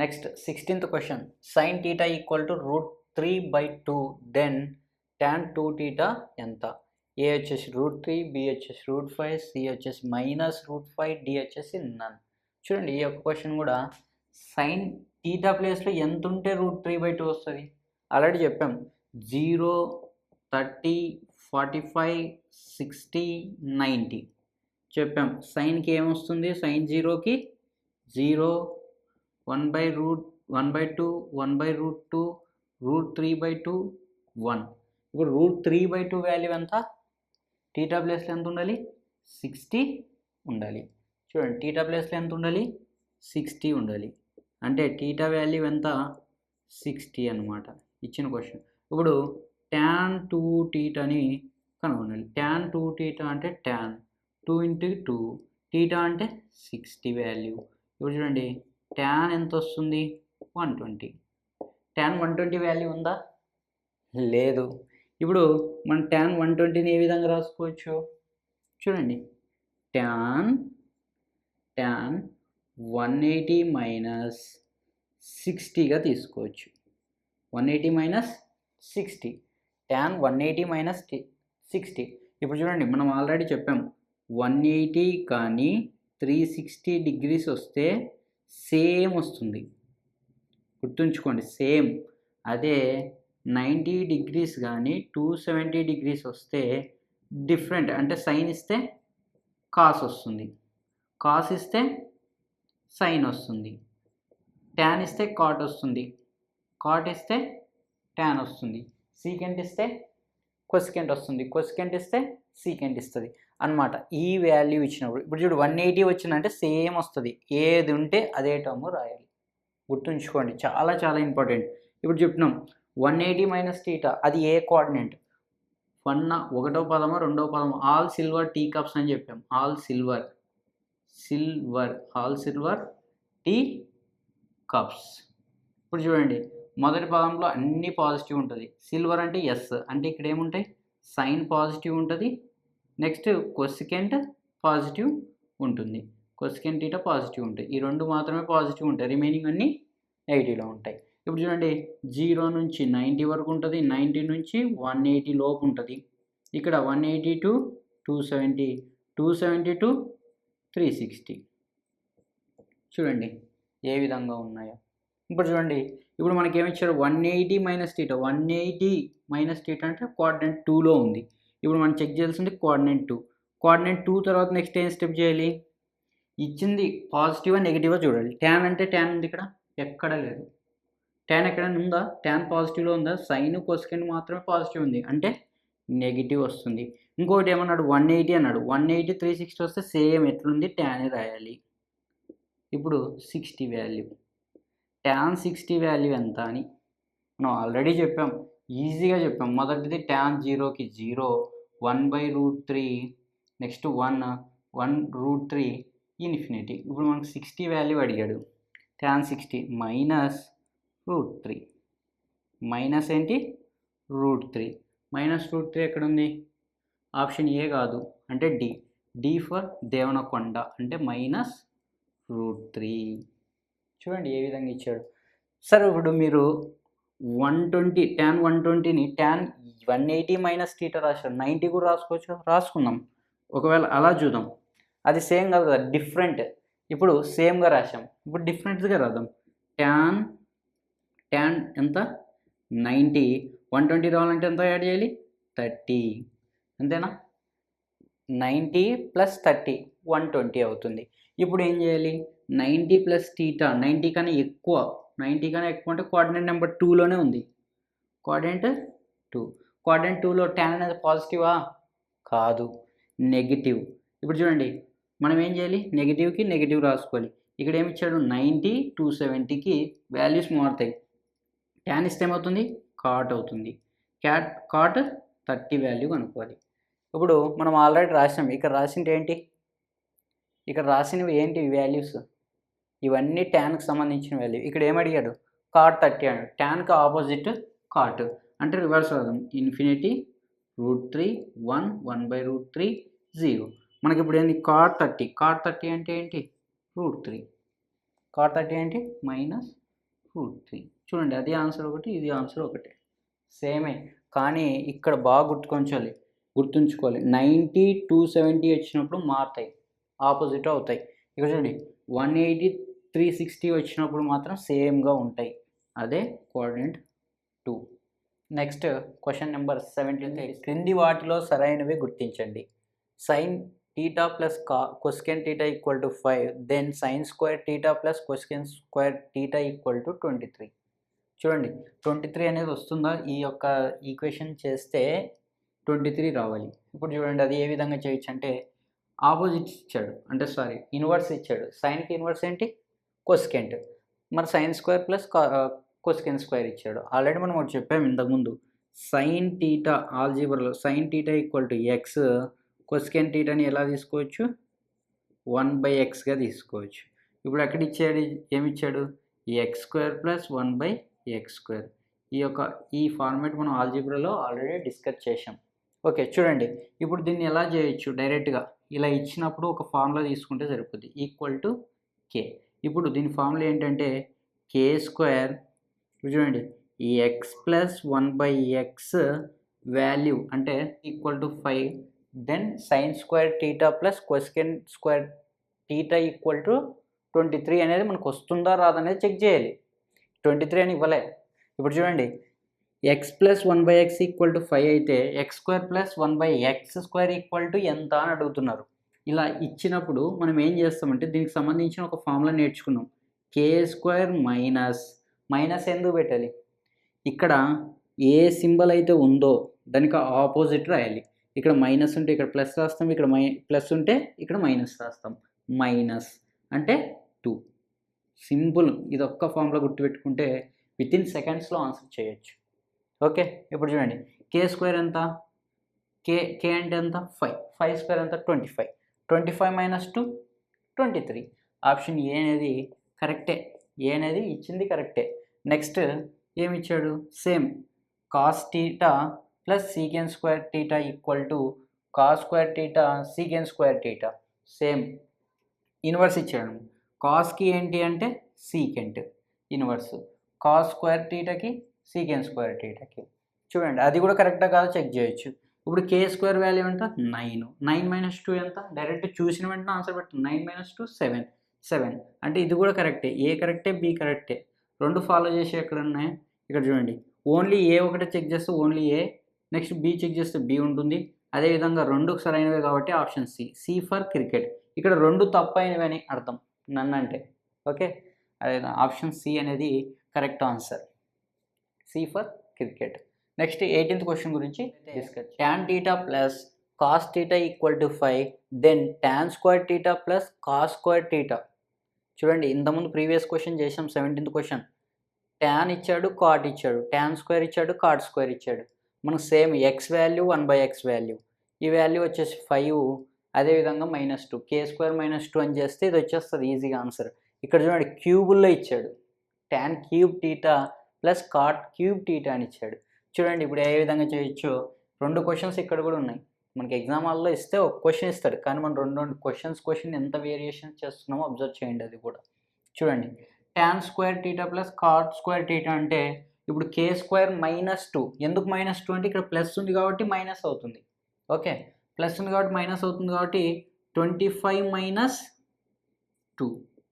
Next 16th question sin theta equal to √3/2 then tan 2 theta ఎంత? ఏ వచ్చేసి √3, B వచ్చేసి √5, C వచ్చేసి -√5, డి వచ్చేసి నన్. చూడండి ఈ యొక్క క్వశ్చన్ కూడా sin theta ప్లేస్లో ఎంత ఉంటే √3/2 వస్తుంది. ఆల్రెడీ చెప్పాం 0, 30, 45, 60, 90 చెప్పాం. సైన్కి ఏమొస్తుంది? sin 0కి 0, 1/2, 1/2, √3/2, 1. ఇప్పుడు √3/2 వాల్యూ ఎంత? టీటా ప్లేస్లో ఎంత ఉండాలి? 60 ఉండాలి. చూడండి టీటా ప్లేస్లో ఎంత ఉండాలి? 60 ఉండాలి. అంటే టీటా వాల్యూ ఎంత? 60 అనమాట ఇచ్చిన క్వశ్చన్. ఇప్పుడు tan 2 టీటాని కనుగొనాలి. tan 2 టీటా అంటే tan 2 × 2 టీటా అంటే 60 వాల్యూ. ఇప్పుడు చూడండి tan ఎంత వస్తుంది? 120. tan 120 వాల్యూ ఉందా? లేదు. ఇప్పుడు మనం tan 120ని ఏ విధంగా రాసుకోవచ్చు? చూడండి tan 180 మైనస్ 60గా తీసుకోవచ్చు. 180 - 60 tan 180 - 60. ఇప్పుడు చూడండి మనం ఆల్రెడీ చెప్పాం 180 కానీ 360 డిగ్రీస్ వస్తే సేమ్ వస్తుంది. గుర్తుంచుకోండి సేమ్. అదే 90 డిగ్రీస్ కానీ 270 డిగ్రీస్ వస్తే డిఫరెంట్. అంటే సైన్ ఇస్తే కాస్ వస్తుంది, కాస్ ఇస్తే సైన్ వస్తుంది, ట్యాన్ ఇస్తే కాట్ వస్తుంది, కాట్ ఇస్తే ట్యాన్ వస్తుంది, సీకెంట్ ఇస్తే కొసికెంట్ వస్తుంది, కొసికెంట్ ఇస్తే సీకెంట్ ఇస్తుంది అనమాట. ఈ వాల్యూ ఇచ్చినప్పుడు ఇప్పుడు చూడు 180 వచ్చిందంటే సేమ్ వస్తుంది. ఏది ఉంటే అదే టర్మ్ రాయాలి. గుర్తుంచుకోండి చాలా చాలా ఇంపార్టెంట్. ఇప్పుడు చెప్తున్నాం 180 - టీటా అది ఏ కోఆర్డినేట్? ఒకటో పదమో రెండో పదమో ఆల్ సిల్వర్ టీ కప్స్ అని చెప్పాం. All silver tea cups. ఇప్పుడు చూడండి మొదటి పదంలో అన్ని పాజిటివ్ ఉంటుంది. సిల్వర్ అంటే ఎస్ అంటే ఇక్కడ ఏముంటాయి? సైన్ పాజిటివ్ ఉంటుంది. నెక్స్ట్ కొసికెంట్ పాజిటివ్ ఉంటుంది. కొసికెంట్ టీటా పాజిటివ్ ఉంటాయి. ఈ రెండు మాత్రమే పాజిటివ్ ఉంటాయి. రిమైనింగ్ అన్నీ నెగిటివ్లో ఉంటాయి. ఇప్పుడు చూడండి 0 నుంచి 90 వరకు ఉంటుంది. 90 నుంచి 180 లోపు ఉంటుంది. ఇక్కడ 180 to 270, 270 to 360. చూడండి ఏ విధంగా ఉన్నాయో. ఇప్పుడు చూడండి ఇప్పుడు మనకి ఏమిచ్చారు? 180 - టీటా. 180 - టీటా అంటే కోఆర్డినేట్ 2లో ఉంది. ఇప్పుడు మనం చెక్ చేయాల్సింది కోఆర్డినేట్ 2. కోఆర్డినేట్ 2 తర్వాత నెక్స్ట్ ఏం స్టెప్ చేయాలి? ఇచ్చింది పాజిటివా నెగిటివా చూడాలి. ట్యాన్ అంటే ట్యాన్ ఉంది ఇక్కడ? ఎక్కడ లేదు. ట్యాన్ ఎక్కడైనా ఉందా? ట్యాన్ పాజిటివ్లో ఉందా? సైన్ కొసికెంట్ మాత్రమే పాజిటివ్ ఉంది అంటే నెగిటివ్ వస్తుంది. ఇంకోటి ఏమన్నాడు? 180 అన్నాడు. 180 360 వస్తే సేమ్ ఎట్లుంది ట్యాన్ రాయాలి. ఇప్పుడు 60 వాల్యూ, ట్యాన్ 60 వాల్యూ ఎంత అని మనం ఆల్రెడీ చెప్పాం. ఈజీగా చెప్పాం. మొదటిది ట్యాన్ 0కి 0, 1/√3, నెక్స్ట్ 1/√3 ఇన్ఫినిటీ. ఇప్పుడు మనకు 60 వాల్యూ అడిగాడు. ట్యాన్ 60 -√3 మైనస్ ఏంటి? √3. -√3 ఎక్కడ ఉంది? ఆప్షన్ ఏ కాదు అంటే డి. డి ఫర్ దేవనకొండ అంటే -√3. చూడండి ఏ విధంగా ఇచ్చాడు. సరే ఇప్పుడు మీరు 120 tan 120ని tan 180 - టీటా రాశారు. 90 కూడా రాసుకోవచ్చు. రాసుకుందాం. ఒకవేళ అలా చూద్దాం. అది సేమ్ కాదు కదా, డిఫరెంట్. ఇప్పుడు సేమ్గా రాసాం. ఇప్పుడు డిఫరెంట్గా రాద్దాం. ట్యాన్ ఎంత? 90. 120 రావాలంటే ఎంత యాడ్ చేయాలి? 30. అంతేనా? 90 + 30 120 అవుతుంది. ఇప్పుడు ఏం చేయాలి? 90 + టీటా 90 కన్నా ఎక్కువ. 90 కన్నా ఎక్కువ అంటే కోఆర్డినేట్ నెంబర్ 2లోనే ఉంది. కోఆర్డినేట్ 2. కోఆర్డినేట్ 2లో ట్యాన్ అనేది పాజిటివా? కాదు, నెగిటివ్. ఇప్పుడు చూడండి మనం ఏం చేయాలి? నెగిటివ్కి నెగిటివ్ రాసుకోవాలి. ఇక్కడ ఏమి ఇచ్చాడు? 90, 270కి వాల్యూస్ మారుతాయి. ట్యాన్ ఇస్తే ఏమవుతుంది? కాట్ అవుతుంది. కాట్ 30 వాల్యూ కనుక్కోవాలి. ఇప్పుడు మనం ఆల్రెడీ రాసాం. ఇక్కడ రాసింది ఏంటి? ఇక్కడ రాసినవి ఏంటి వాల్యూస్? ఇవన్నీ ట్యాన్కి సంబంధించిన వాల్యూ. ఇక్కడ ఏమడిగాడు? కాట్ 30 అన్నాడు. ట్యాన్కి ఆపోజిట్ కాట్ అంటే రివర్స్ అవుదాం. ఇన్ఫినిటీ, √3, 1, 1/√3, 0. మనకి ఇప్పుడు ఏంటి? కాట్ 30. కాట్ 30 అంటే ఏంటి? √3. కాట్ 30 ఏంటి? √3. చూడండి అది ఆన్సర్ ఒకటి, ఇది ఆన్సర్ ఒకటి, సేమే. కానీ ఇక్కడ బాగా గుర్తుంచుకోవాలి 90 270 వచ్చినప్పుడు మారుతాయి, ఆపోజిట్ అవుతాయి. ఇక్కడ చూడండి 180 360 వచ్చినప్పుడు మాత్రం సేమ్గా ఉంటాయి. అదే కోఆర్డినేట్ 2. Next question number 17. క్రింది వాటిలో సరైనవి గుర్తించండి. Sine theta plus cosecant theta equal to 5, then sine square theta plus cosecant square theta equal to 23. చూడండి 23 అనేది వస్తుందా? ఈ యొక్క ఈక్వేషన్ చేస్తే 23 రావాలి. ఇప్పుడు చూడండి అది ఏ విధంగా చేయొచ్చు అంటే, ఆపోజిట్ ఇచ్చాడు, అంటే సారీ ఇన్వర్స్ ఇచ్చాడు. సైన్కి ఇన్వర్స్ ఏంటి? కొసెకెంట్. మరి sine square plus cosecant square ఇచ్చాడు. ఆల్రెడీ మనం ఒకటి చెప్పాము ఇంతకుముందు, సైన్ థీటా ఆల్జీబ్రాలో sine theta equal to x, cosecant థీటాని ఎలా తీసుకోవచ్చు? 1/xగా తీసుకోవచ్చు. ఇప్పుడు ఎక్కడ ఇచ్చాడు? ఏమిచ్చాడు? x² plus 1/x². ఈ ఫార్మేట్ మనం ఆల్జీబ్రాలో ఆల్రెడీ డిస్కస్ చేసాం. ఓకే చూడండి, ఇప్పుడు దీన్ని ఎలా చేయొచ్చు? డైరెక్ట్గా ఇలా ఇచ్చినప్పుడు ఒక ఫార్ములా తీసుకుంటే సరిపోద్ది, ఈక్వల్ టు k. ఇప్పుడు దీని ఫార్ములా ఏంటంటే k². చూడండి ఈ x ప్లస్ 1/x వాల్యూ అంటే equal to 5, then sine square theta plus cosecant square theta equal to 23 అనేది మనకు వస్తుందా రాదనేది చెక్ చేయాలి. 23 అని ఇవ్వలే. ఇప్పుడు చూడండి x plus 1/x equal to 5 అయితే x² plus 1/x² equal to ఎంత అని అడుగుతున్నారు. ఇలా ఇచ్చినప్పుడు మనం ఏం చేస్తామంటే దీనికి సంబంధించిన ఒక ఫార్ములా నేర్చుకున్నాం. k² మైనస్ ఎందుకు పెట్టాలి? ఇక్కడ ఏ సింబల్ అయితే ఉందో దానికి ఆపోజిట్ రాయాలి. ఇక్కడ మైనస్ ఉంటే ఇక్కడ ప్లస్ రాస్తాం, ఇక్కడ ప్లస్ ఉంటే ఇక్కడ మైనస్ రాస్తాం. మైనస్ అంటే 2. సింపుల్. ఇది ఒక్క ఫార్ములా గుర్తుపెట్టుకుంటే వితిన్ సెకండ్స్లో ఆన్సర్ చేయొచ్చు. ఓకే ఇప్పుడు చూడండి k² ఎంత? k అంటే ఎంత? 5 ఎంత? 25. 25 మైనస్ 2 23. ఆప్షన్ ఏ అనేది కరెక్టే. ఏ అనేది ఇచ్చింది కరెక్టే. నెక్స్ట్ ఏమి ఇచ్చాడు? Same cos theta plus secant square theta equal to cos square theta secant square theta. Same inverse ఇచ్చాడు. కాస్కి ఏంటి అంటే సీకెంట్ ఇన్వర్స్, కాస్ స్క్వేర్ థీటాకి సీకెన్ స్క్వేర్ థీటాకి. చూడండి అది కూడా కరెక్టా కాదో చెక్ చేయొచ్చు. ఇప్పుడు k² వాల్యూ ఎంత? 9. 9 మైనస్ 2 ఎంత? డైరెక్ట్ చూసిన వెంటనే ఆన్సర్ పెట్టండి. 9 మైనస్ 2 7. అంటే ఇది కూడా కరెక్టే. ఏ కరెక్టే, బి కరెక్టే. రెండు ఫాలో చేసి ఎక్కడ ఉన్నాయి? ఇక్కడ చూడండి ఓన్లీ ఏ ఒకటే చెక్ చేస్తే ఓన్లీ ఏ, నెక్స్ట్ బి చెక్ చేస్తే బి ఉంటుంది. అదేవిధంగా రెండు సరైనవే కాబట్టి ఆప్షన్ సి ఫర్ క్రికెట్. ఇక్కడ రెండు తప్పైనవి అని అర్థం నన్నంటే. ఓకే అదే ఆప్షన్ సి అనేది correct answer, C for cricket. Next 18th question గురించి discuss. tan theta plus cos theta equal to 5, then tan square theta plus cos square theta. చూడండి ఇంతకుముందు ప్రీవియస్ క్వశ్చన్ చేసాం. 17th క్వశ్చన్ tan ఇచ్చాడు, cot ఇచ్చాడు, tan square ఇచ్చాడు, cot square ఇచ్చాడు. మనకు same x value 1/x value, ఈ value వచ్చేసి 5, అదేవిధంగా -2, k² -2 అని చేస్తే ఇది వచ్చేస్తుంది ఈజీగా ఆన్సర్. ఇక్కడ చూడండి క్యూబుల్లో ఇచ్చాడు, tan cube theta plus cot cube theta అని ఇచ్చాడు. చూడండి ఇప్పుడు ఏ విధంగా చేయొచ్చో. రెండు క్వశ్చన్స్ ఇక్కడ కూడా ఉన్నాయి. మనకి ఎగ్జామ్ హాల్లో ఇస్తే ఒక క్వశ్చన్ ఇస్తాడు, కానీ మనం రెండు క్వశ్చన్ ఎంత వేరియేషన్ చేస్తున్నామో అబ్జర్వ్ చేయండి. అది కూడా చూడండి tan square theta plus cot square theta అంటే ఇప్పుడు k² -2. ఎందుకు -2 అంటే ఇక్కడ ప్లస్ ఉంది కాబట్టి మైనస్ అవుతుంది. ఓకే ప్లస్ ఉంది కాబట్టి మైనస్ అవుతుంది కాబట్టి 25 - 2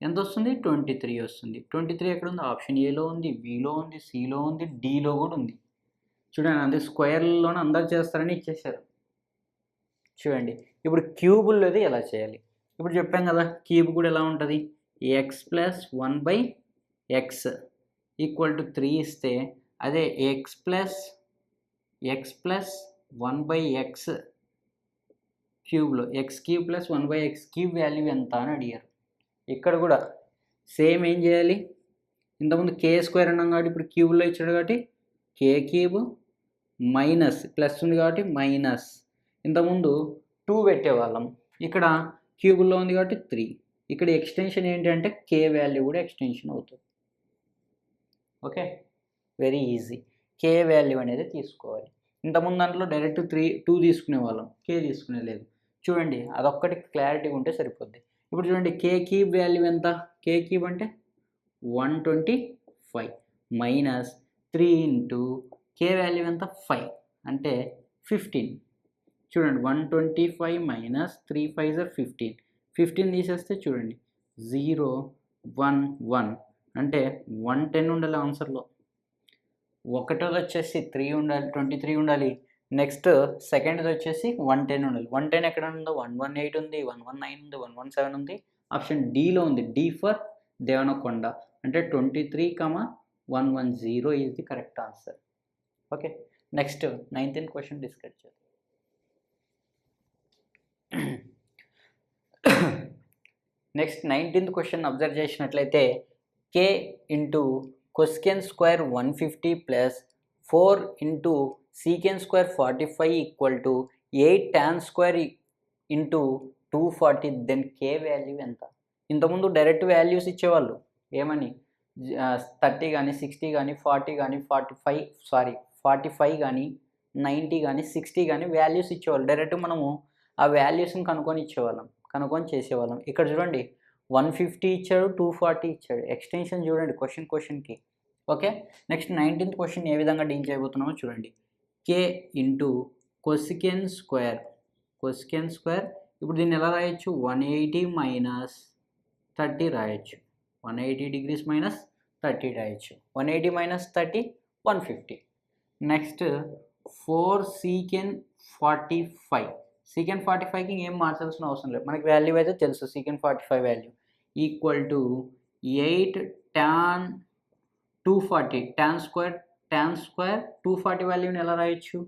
ఎంత వస్తుంది? 23 వస్తుంది. 23 ఎక్కడ ఉంది? ఆప్షన్ ఏలో ఉంది, బిలో ఉంది, సిలో ఉంది, డిలో కూడా ఉంది. చూడండి అంతే స్క్వేర్లోనే అందరు చేస్తారని ఇచ్చేసారు. చూడండి ఇప్పుడు క్యూబుల్లోది ఎలా చేయాలి? ఇప్పుడు చెప్పాం కదా క్యూబ్ కూడా ఎలా ఉంటుంది? X plus 1/x equal to 3 ఇస్తే అదే X plus 1/x క్యూబ్లో x³ plus 1/x³ value ఎంత అని అడిగారు. ఇక్కడ కూడా సేమ్ ఏం చేయాలి? ఇంతకుముందు k² అన్నాం కాబట్టి ఇప్పుడు క్యూబ్లో ఇచ్చాడు కాబట్టి k³ మైనస్ ప్లస్ ఉంది కాబట్టి మైనస్, ఇంతకుముందు 2 పెట్టేవాళ్ళం, ఇక్కడ క్యూబ్లో ఉంది కాబట్టి 3. ఇక్కడ ఎక్స్టెన్షన్ ఏంటంటే k వాల్యూ కూడా ఎక్స్టెన్షన్ అవుతుంది. Okay very easy. k value అనేది తీసుకోవాలి. ఇంతకుముందు దాంట్లో డైరెక్ట్ 2 తీసుకునే వాళ్ళం, k తీసుకునేలేదు. చూడండి అదొక్కటి క్లారిటీ ఉంటే సరిపోద్ది. ఇప్పుడు చూడండి k³ వాల్యూ ఎంత? k³ అంటే 125. 5 మైనస్ 3 ఇంటూ కే వాల్యూ ఎంత 5 అంటే 15. చూడండి 125 మైనస్ 3 5 15. 15 తీసేస్తే చూడండి 0 1 1 అంటే 110 ఉండాలి ఆన్సర్లో. ఒకటోది వచ్చేసి 3 ఉండాలి, 23 ఉండాలి. నెక్స్ట్ సెకండ్ది వచ్చేసి 110 ఉండాలి. 110 ఎక్కడ ఉందో 118 ఉంది, 119 ఉంది, 117 ఉంది. ఆప్షన్ డీలో ఉంది. డి ఫర్ దేవనకొండ అంటే 23,110 is the correct answer. Okay, next 19th question discuss చేద్దాం. నెక్స్ట్ 19th క్వశ్చన్ అబ్జర్వ్ చేసినట్లయితే k ఇంటూ cosecant square 150 ప్లస్ 4 into secant square 45 equal to 8 tan square into 240. Then K value ఎంత? ఇంతకుముందు direct values ఇచ్చేవాళ్ళు ఏమని 30 కానీ 60 కానీ 40 కానీ 45 కానీ 90 కానీ 60 కానీ వాల్యూస్ ఇచ్చేవాళ్ళు. డైరెక్ట్ మనము ఆ వాల్యూస్ని కనుక్కొని చేసేవాళ్ళం. ఇక్కడ చూడండి 150 ఇచ్చాడు, 240 ఇచ్చాడు. ఎక్స్టెన్షన్ చూడండి క్వశ్చన్కి. ఓకే, నెక్స్ట్ 19th క్వశ్చన్ ఏ విధంగా డీల్ చేయబోతున్నామో చూడండి. K into cosecant square. ఇప్పుడు దీన్ని ఎలా రాయొచ్చు? 180 మైనస్ 30 రాయొచ్చు. 180 డిగ్రీస్ మైనస్ 30 రాయొచ్చు. 180 మైనస్ 30 150. Next 4 secant 45. secant 45కి ఏం మార్చాల్సిన అవసరం లేదు, మనకి వాల్యూ అయితే తెలుసు. secant 45 value equal to 8 tan 240. tan square 240 వాల్యూని ఎలా రాయొచ్చు?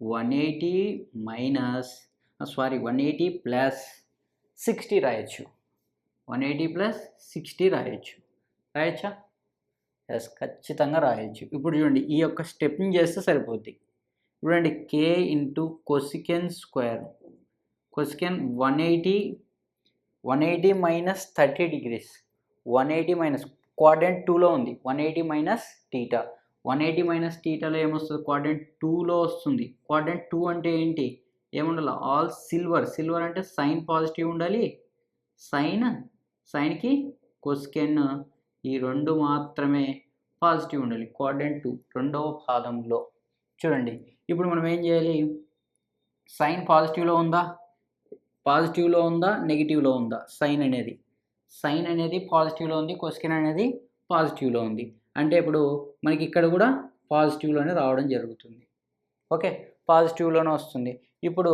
180 ప్లస్ 60 రాయొచ్చు. 180 ప్లస్ 60 రాయొచ్చా? ఎస్, ఖచ్చితంగా రాయొచ్చు. ఇప్పుడు చూడండి ఈ యొక్క స్టెప్ని చేస్తే సరిపోద్ది. చూడండి K into cosecant square. Cosecant 180 minus 30 degrees. 180 minus quadrant 2లో ఉంది. 180 మైనస్ టీటా. 180 మైనస్ టీటాలో ఏమొస్తుంది? క్వాడ్రంట్ 2లో వస్తుంది. క్వాడ్రంట్ 2 అంటే ఏంటి? ఏముండాలి? ఆల్ సిల్వర్ అంటే సైన్ పాజిటివ్ ఉండాలి. సైన్కి కొసికెన్ ఈ రెండు మాత్రమే పాజిటివ్ ఉండాలి. క్వాడ్రంట్ 2 రెండవ పాదంలో. చూడండి ఇప్పుడు మనం ఏం చేయాలి? సైన్ పాజిటివ్లో ఉందా నెగిటివ్లో ఉందా? సైన్ అనేది పాజిటివ్లో ఉంది, కొసికెన్ అనేది పాజిటివ్లో ఉంది. అంటే ఇప్పుడు మనకి ఇక్కడ కూడా పాజిటివ్లోనే రావడం జరుగుతుంది. ఓకే, పాజిటివ్లోనే వస్తుంది. ఇప్పుడు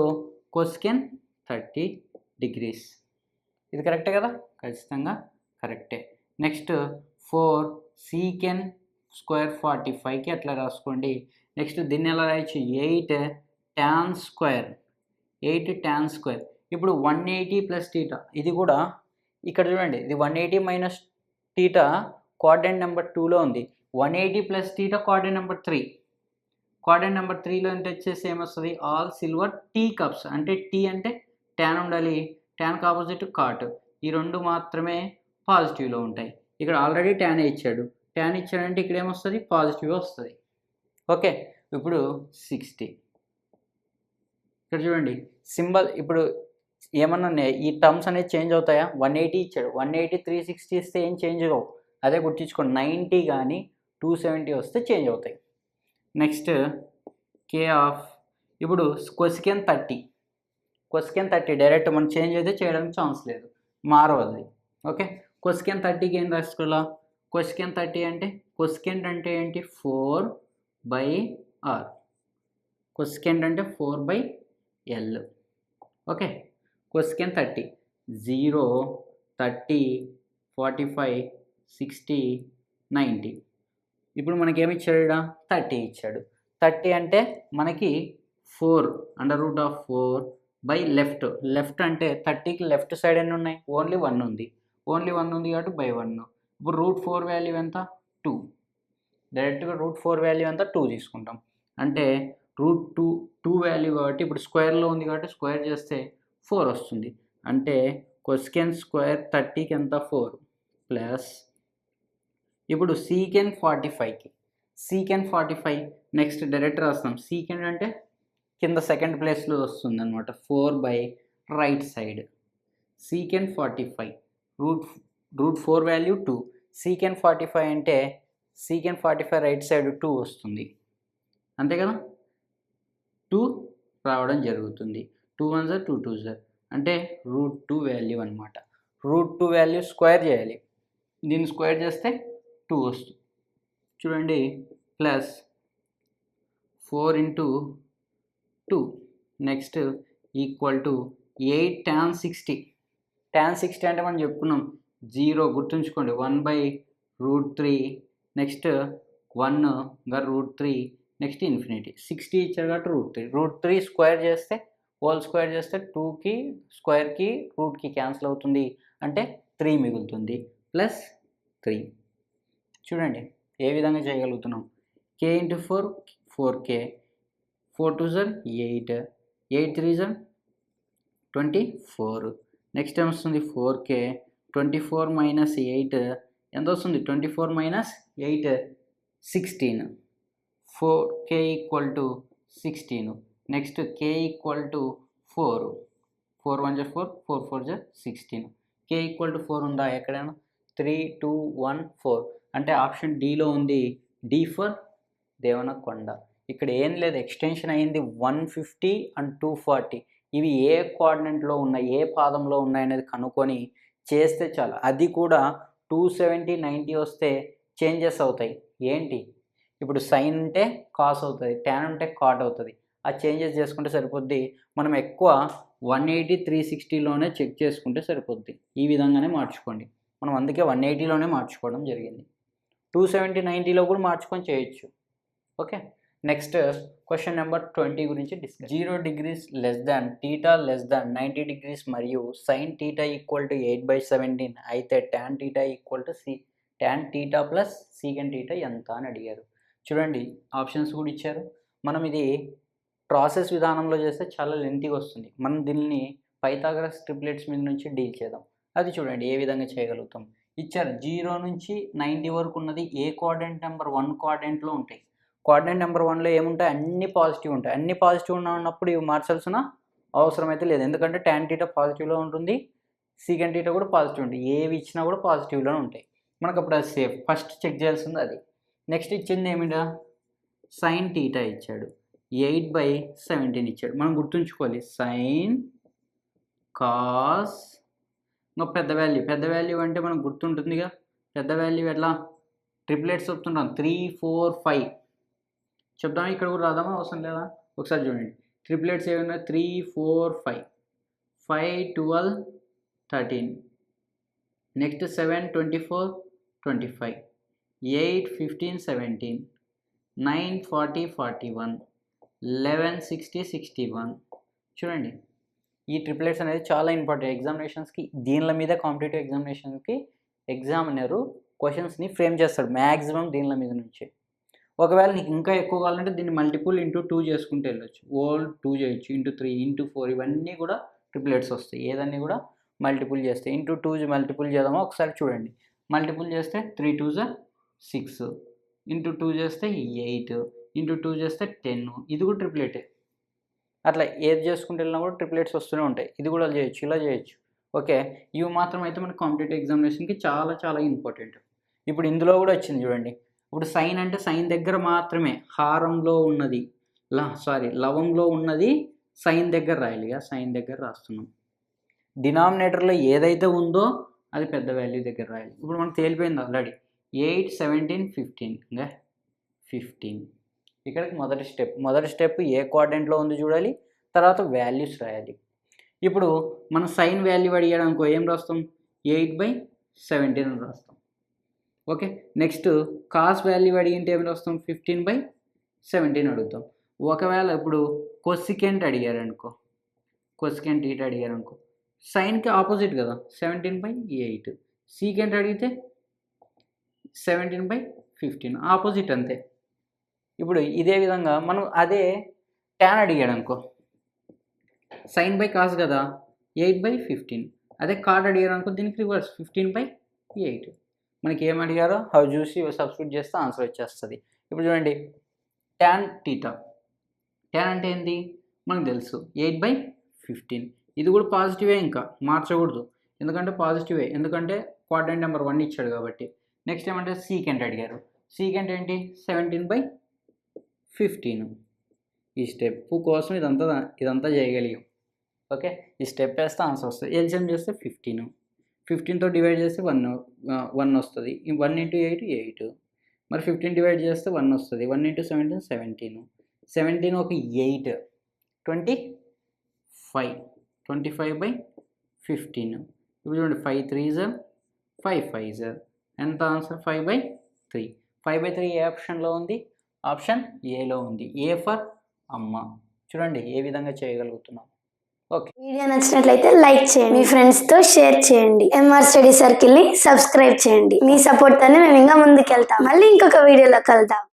కొసికెన్ 30 డిగ్రీస్. ఇది కరెక్టే కదా? ఖచ్చితంగా కరెక్టే. నెక్స్ట్ 4 secant square 45కి అట్లా రాసుకోండి. నెక్స్ట్ దీన్ని ఎలా రాయొచ్చు? 8 tan స్క్వేర్. ఇప్పుడు 180 ప్లస్ టీటా. ఇది కూడా ఇక్కడ చూడండి, ఇది 180 మైనస్ టీటా క్వాడ్రంట్ నెంబర్ 2లో ఉంది. 180 plus theta quadrant number 3. Quadrant number 3లో అంటే వచ్చేసి ఏమొస్తుంది? All silver tea cups. అంటే టీ అంటే ట్యాన్ ఉండాలి, ట్యాన్కి ఆపోజిట్ కాట్. ఈ రెండు మాత్రమే పాజిటివ్లో ఉంటాయి. ఇక్కడ ఆల్రెడీ ట్యాన్ ఇచ్చాడంటే ఇక్కడ ఏమొస్తుంది? పాజిటివ్ వస్తుంది. ఓకే, ఇప్పుడు 60. ఇక్కడ చూడండి సింబల్. ఇప్పుడు ఏమన్నా ఈ టర్మ్స్ అనేది చేంజ్ అవుతాయా? 180 ఇచ్చాడు, 180 360 ఇస్తే ఏం చేంజ్ అవ్వవు. అదే గుర్తించుకోండి, 90 కానీ 270 వస్తే చేంజ్ అవుతాయి. Next K of. ఇప్పుడు కొసికెన్ 30 డైరెక్ట్ మనం చేంజ్ అయితే చేయడానికి ఛాన్స్ లేదు, మారవద్ది. ఓకే, కొసికెన్ 30కి ఏం రాసుకోవాలా? కొసికెన్ 30 అంటే కొసికెంట్ అంటే ఏంటి? 4/r. కొసికెంట్ అంటే 4/l. Okay, cosecant 30 0 30 45 60 90. ఇప్పుడు మనకి ఏమి ఇచ్చాడు? 30 ఇచ్చాడు. 30 అంటే మనకి 4/4 లెఫ్ట్ అంటే 30కి లెఫ్ట్ సైడ్ ఎన్ని ఉన్నాయి? ఓన్లీ 1 ఉంది కాబట్టి /1. ఇప్పుడు √4 వాల్యూ ఎంత? 2. డైరెక్ట్గా √4 వాల్యూ ఎంత? 2 తీసుకుంటాం. అంటే √2 వాల్యూ కాబట్టి ఇప్పుడు స్క్వేర్లో ఉంది కాబట్టి స్క్వేర్ చేస్తే 4 వస్తుంది. అంటే కొసికెన్ స్క్వేర్ 30కి ఎంత? 4 ప్లస్. ఇప్పుడు secant 45 నెక్స్ట్ డైరెక్ట్ రాస్తాం. secant అంటే కింద సెకండ్ ప్లేస్లో వస్తుంది అనమాట. 4/right side. secant 45 √4 value 2. secant 45 అంటే సీకెంట్ 45 రైట్ సైడ్ 2 వస్తుంది, అంతే కదా. 2 రావడం జరుగుతుంది. 2 1 జర్ 2 2 జర్ అంటే √2 వాల్యూ అనమాట. √2 వాల్యూ స్క్వేర్ చేయాలి, దీన్ని స్క్వేర్ చేస్తే 2 వస్తుంది. చూడండి, plus 4 into 2 next equal to 8 tan 60. tan 60 అంటే మనం చెప్పుకున్నాం 0 గుర్తుంచుకోండి, 1/√3 నెక్స్ట్ 1గా √3 నెక్స్ట్ ఇన్ఫినిటీ. 60 ఇచ్చారు కాబట్టి √3 స్క్వేర్ చేస్తే హోల్ స్క్వేర్ చేస్తే 2కి స్క్వేర్కి రూట్కి క్యాన్సిల్ అవుతుంది, అంటే 3 మిగులుతుంది ప్లస్ 3. చూడండి ఏ విధంగా చేయగలుగుతున్నాం. k into 4 4k, 4 2 జర్ 8, 8 3 జర్ 24. నెక్స్ట్ ఏం వస్తుంది 4k, 24 మైనస్ 8 ఎంత వస్తుంది, 24 minus 8 16. 4k equal to 16. Next k equal to 4, 4 1 జర్ 4, 4 4 జర్ 16. k equal to 4 ఉందా ఎక్కడైనా, 3 2 1 4 అంటే ఆప్షన్ డీలో ఉంది, డి ఫర్ దేవనకొండ. ఇక్కడ ఏం లేదు, ఎక్స్టెన్షన్ అయింది 150 అండ్ 240. ఇవి ఏ కోఆర్డినేట్లో ఉన్నాయి, ఏ పాదంలో ఉన్నాయి అనేది కనుక్కొని చేస్తే చాలు. అది కూడా 270 90 వస్తే చేంజెస్ అవుతాయి. ఏంటి, ఇప్పుడు సైన్ ఉంటే కాస్ అవుతుంది, ట్యాన్ ఉంటే కాట్ అవుతుంది. ఆ చేంజెస్ చేసుకుంటే సరిపోద్ది. మనం ఎక్కువ 180 360లోనే చెక్ చేసుకుంటే సరిపోద్ది. ఈ విధంగానే మార్చుకోండి. మనం అందుకే 180లోనే మార్చుకోవడం జరిగింది. 270 90లో కూడా మార్చుకొని చేయొచ్చు. ఓకే, నెక్స్ట్ క్వశ్చన్ నెంబర్ 20 గురించి discuss. 0 degrees less than theta less than 90 degrees మరియు సైన్ టీటా ఈక్వల్ టు 8/17 అయితే tan theta equal to tan theta plus secant theta ఎంత అని అడిగారు. చూడండి ఆప్షన్స్ కూడా ఇచ్చారు. మనం ఇది ప్రాసెస్ విధానంలో చేస్తే చాలా లెంతీగా వస్తుంది. మనం దీన్ని పైథాగరస్ ట్రిప్లెట్స్ మీద నుంచి డీల్ చేద్దాం. అది చూడండి ఏ విధంగా చేయగలుగుతాం. ఇచ్చారు 0 నుంచి 90 వరకు ఉన్నది ఏ కోఆర్డినేట్ నెంబర్ 1 కోఆర్డినేట్లో ఉంటాయి. కోఆర్డినేట్ నెంబర్ 1లో ఏముంటాయి, అన్ని పాజిటివ్ ఉంటాయి. అన్ని పాజిటివ్ ఉన్నప్పుడు ఇవి మార్చాల్సిన అవసరం అయితే లేదు, ఎందుకంటే ట్యాన్ టీటా పాజిటివ్లో ఉంటుంది, సీకెంట్ టీటా కూడా పాజిటివ్ ఉంటుంది. ఏవి ఇచ్చినా కూడా పాజిటివ్లోనే ఉంటాయి. మనకు అప్పుడు అది సేఫ్. ఫస్ట్ చెక్ చేయాల్సింది అది. నెక్స్ట్ ఇచ్చింది ఏమిటా, సైన్ టీటా ఇచ్చాడు, 8/17 ఇచ్చాడు. మనం గుర్తుంచుకోవాలి సైన్ కాస్, ఇంకా పెద్ద వాల్యూ అంటే మనకు గుర్తుంటుందిగా. పెద్ద వాల్యూ ఎట్లా ట్రిప్లెట్స్ చెప్తుంటాం 3 4 5 చెప్దామా, ఇక్కడ కూడా రాదామా, అవసరం లేదా. ఒకసారి చూడండి ట్రిప్లెట్స్ ఏమన్నా 3 4 5, 5 12 13, నెక్స్ట్ 7 24 25, 8 15 17, 9 40 41, 11 60 61. చూడండి ఈ ట్రిప్లెట్స్ అనేది చాలా ఇంపార్టెంట్ ఎగ్జామినేషన్స్కి. దీనిల మీద కాంపిటేటివ్ ఎగ్జామినేషన్స్కి ఎగ్జామినరు క్వశ్చన్స్ని ఫ్రేమ్ చేస్తాడు మ్యాక్సిమం దీనిల మీద నుంచే. ఒకవేళ నీకు ఇంకా ఎక్కువ కావాలంటే దీన్ని మల్టిపుల్ ఇంటూ 2 చేసుకుంటూ వెళ్ళొచ్చు. ఓల్ 2 చేయొచ్చు, ఇంటూ 3 ఇంటూ 4 ఇవన్నీ కూడా ట్రిప్లెట్స్ వస్తాయి. ఏదన్నీ కూడా మల్టిపుల్ చేస్తే ఇంటూ 2 మల్టిపుల్ చేద్దామా ఒకసారి చూడండి. మల్టిపుల్ చేస్తే 3 2 6, ఇంటూ 2 చేస్తే 8, ఇంటూ 2 చేస్తే 10. ఇది కూడా ట్రిప్లెటే. అట్లా ఏది చేసుకుంటూ వెళ్ళినా కూడా ట్రిప్లెట్స్ వస్తూనే ఉంటాయి. ఇది కూడా చేయొచ్చు, ఇలా చేయొచ్చు. ఓకే, ఇవి మాత్రం అయితే మన కాంపిటేటివ్ ఎగ్జామినేషన్కి చాలా చాలా ఇంపార్టెంట్. ఇప్పుడు ఇందులో కూడా వచ్చింది చూడండి. ఇప్పుడు సైన్ అంటే సైన్ దగ్గర మాత్రమే హారంలో ఉన్నది, లవంలో ఉన్నది సైన్ దగ్గర రాయాలిగా, సైన్ దగ్గర రాస్తున్నాం. డినామినేటర్లో ఏదైతే ఉందో అది పెద్ద వాల్యూ దగ్గర రాయాలి. ఇప్పుడు మనకు తేలిపోయింది ఆల్రెడీ 8 17 15, ఇంకా 15. ఇక్కడికి మొదటి స్టెప్ ఏ కోఆర్డినేట్లో ఉంది చూడాలి, తర్వాత వాల్యూస్ రాయాలి. ఇప్పుడు మన సైన్ వాల్యూ అడిగాడనుకో ఏం రాస్తాం, 8/17 అని రాస్తాం. ఓకే, నెక్స్ట్ కాస్ వాల్యూ అడిగింటే ఏమి రాస్తాం, 15/17 అడుగుతాం. ఒకవేళ ఇప్పుడు కొసికెంట్ అడిగారనుకో, కొసికెంట్ టీటా అడిగారనుకో, సైన్కి ఆపోజిట్ కదా 17/8. సీకెంట్ అడిగితే 17/15 ఆపోజిట్ అంతే. ఇప్పుడు ఇదే విధంగా మనం అదే ట్యాన్ అడిగాడు అనుకో, సైన్ బై కాస్ కదా 8/15. అదే కాట్ అడిగారు అనుకో దీనికి రివర్స్ 15/8. మనకి ఏం అడిగారో అవి చూసి సబ్స్టిట్యూట్ చేస్తే ఆన్సర్ వచ్చేస్తుంది. ఇప్పుడు చూడండి ట్యాన్ టీటా, ట్యాన్ అంటే ఏంటి మనకు తెలుసు 8/15. ఇది కూడా పాజిటివే, ఇంకా మార్చకూడదు ఎందుకంటే పాజిటివే, ఎందుకంటే కోఆర్డినేట్ నెంబర్ 1 ఇచ్చాడు కాబట్టి. నెక్స్ట్ ఏమంటే సీకెంట్ అడిగారు, సీకెంట్ ఏంటి 17/15. ఈ స్టెప్ కోసం ఇదంతా చేయగలిగాం. ఓకే, ఈ స్టెప్ వేస్తే ఆన్సర్ వస్తుంది. ఎల్సిఎం చేస్తే 15, 15తో డివైడ్ చేస్తే 1 వస్తుంది. 1 × 8 8, మరి 15 డివైడ్ చేస్తే 1 వస్తుంది. 1 × 17 17, 17 ఒక 8 25, 25/15. ఇప్పుడు చూడండి 5 3s 5 5s, ఎంత ఆన్సర్ 5/3. 5/3 ఏ ఆప్షన్లో ఉంది? ఆప్షన్ ఏలో ఉంది. ఏ ఫర్ అమ్మ. చూడండి ఏ విధంగా చేయగలుగుతున్నాం. ఓకే, వీడియో నచ్చినట్లయితే లైక్ చేయండి, మీ ఫ్రెండ్స్తో షేర్ చేయండి, ఎంఆర్ స్టడీ సర్కిల్ని సబ్స్క్రైబ్ చేయండి. మీ సపోర్ట్తోనే మేము ఇంకా ముందుకెళ్తాం. మళ్ళీ ఇంకొక వీడియోలో కలుద్దాం.